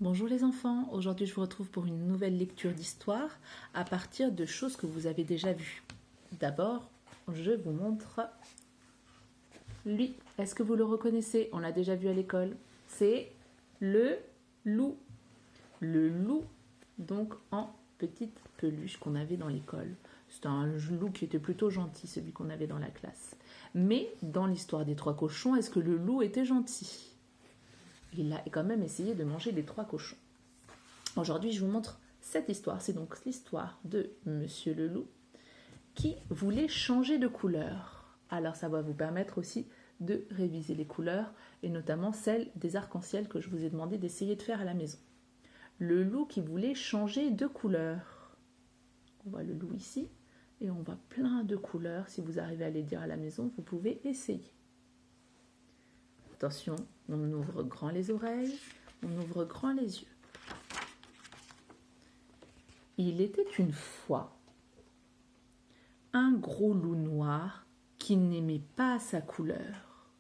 Bonjour les enfants, aujourd'hui je vous retrouve pour une nouvelle lecture d'histoire à partir de choses que vous avez déjà vues. D'abord, je vous montre lui. Est-ce que vous le reconnaissez? On l'a déjà vu à l'école. C'est le loup. Le loup, donc en petite peluche qu'on avait dans l'école. C'était un loup qui était plutôt gentil, celui qu'on avait dans la classe. Mais dans l'histoire des trois cochons, est-ce que le loup était gentil? Il a quand même essayé de manger les trois cochons. Aujourd'hui, je vous montre cette histoire. C'est donc l'histoire de Monsieur le Loup qui voulait changer de couleur. Alors, ça va vous permettre aussi de réviser les couleurs et notamment celles des arcs-en-ciel que je vous ai demandé d'essayer de faire à la maison. Le loup qui voulait changer de couleur. On voit le loup ici et on voit plein de couleurs. Si vous arrivez à les dire à la maison, vous pouvez essayer. Attention, on ouvre grand les oreilles, on ouvre grand les yeux. Il était une fois un gros loup noir qui n'aimait pas sa couleur.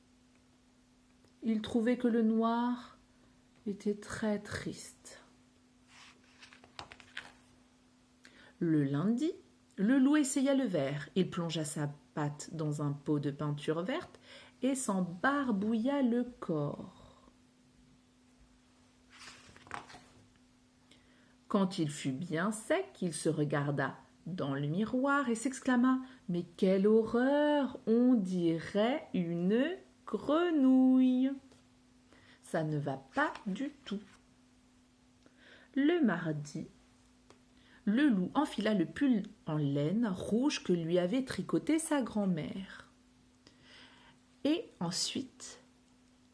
Il trouvait que le noir était très triste. Le lundi, le loup essaya le vert. Il plongea sa patte dans un pot de peinture verte et s'en barbouilla le corps. Quand il fut bien sec, il se regarda dans le miroir et s'exclama « Mais quelle horreur! On dirait une grenouille !» Ça ne va pas du tout. Le mardi, le loup enfila le pull en laine rouge que lui avait tricoté sa grand-mère. Et ensuite,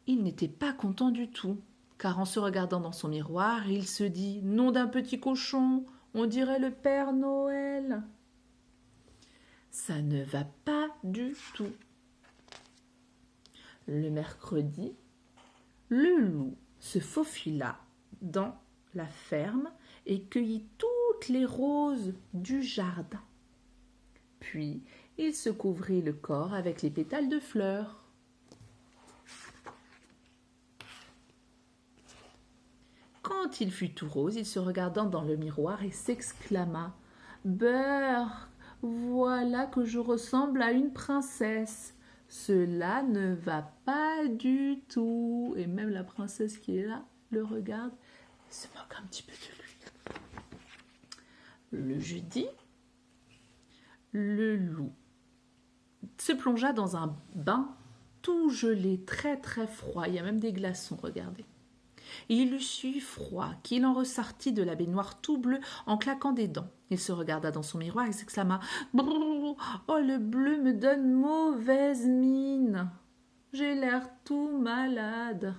il n'était pas content du tout, car en se regardant dans son miroir, il se dit « Nom d'un petit cochon, on dirait le Père Noël !» Ça ne va pas du tout. Le mercredi, le loup se faufila dans la ferme et cueillit toutes les roses du jardin. Puis, il se couvrit le corps avec les pétales de fleurs. Quand il fut tout rose, il se regarda dans le miroir et s'exclama « Beurre, voilà que je ressemble à une princesse. Cela ne va pas du tout. » Et même la princesse qui est là le regarde et se moque un petit peu de lui. Le jeudi, le loup se plongea dans un bain tout gelé, très très froid. Il y a même des glaçons, regardez. Il eut si froid qu'il en ressortit de la baignoire tout bleu en claquant des dents. Il se regarda dans son miroir et s'exclama « Oh, le bleu me donne mauvaise mine. J'ai l'air tout malade. »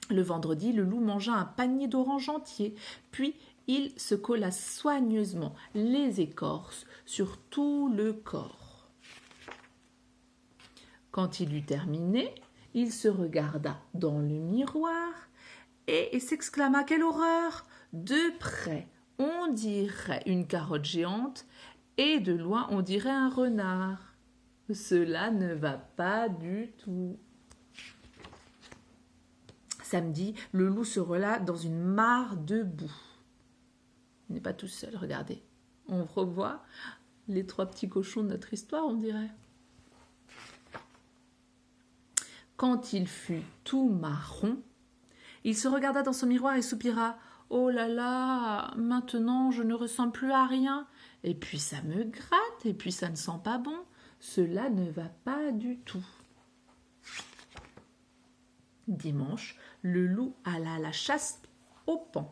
Le vendredi, le loup mangea un panier d'oranges entier, puis il se colla soigneusement les écorces sur tout le corps. Quand il eut terminé, il se regarda dans le miroir et s'exclama « Quelle horreur ! De près, on dirait une carotte géante et de loin, on dirait un renard. Cela ne va pas du tout. » Samedi, le loup se roula dans une mare de boue. Il n'est pas tout seul, regardez. On revoit les trois petits cochons de notre histoire, on dirait. Quand il fut tout marron, il se regarda dans son miroir et soupira. « Oh là là, maintenant je ne ressemble plus à rien. Et puis ça me gratte, et puis ça ne sent pas bon. Cela ne va pas du tout. » Dimanche, le loup alla à la chasse au paon.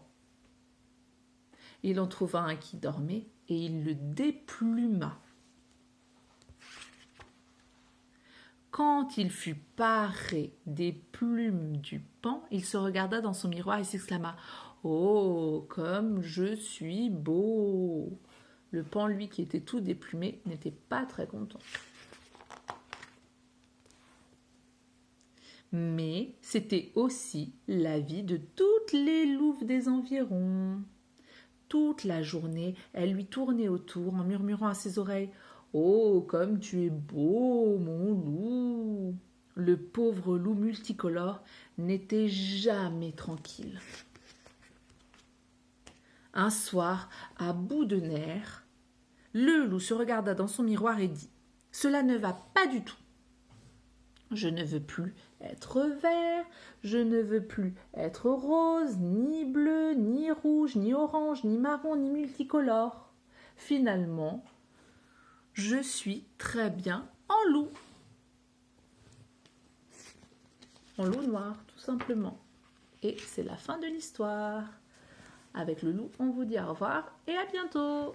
Il en trouva un qui dormait et il le dépluma. Quand il fut paré des plumes du paon, il se regarda dans son miroir et s'exclama « Oh, comme je suis beau !» Le paon, lui, qui était tout déplumé, n'était pas très content. Mais c'était aussi la vie de toutes les louves des environs. Toute la journée, elle lui tournait autour en murmurant à ses oreilles « Oh, comme tu es beau, mon loup !» le pauvre loup multicolore n'était jamais tranquille. Un soir, à bout de nerfs, le loup se regarda dans son miroir et dit « Cela ne va pas du tout. Je ne veux plus être vert, je ne veux plus être rose, ni bleu, ni rouge, ni orange, ni marron, ni multicolore. Finalement, je suis très bien en loup. En loup noir, tout simplement. Et c'est la fin de l'histoire. Avec le loup, on vous dit au revoir et à bientôt.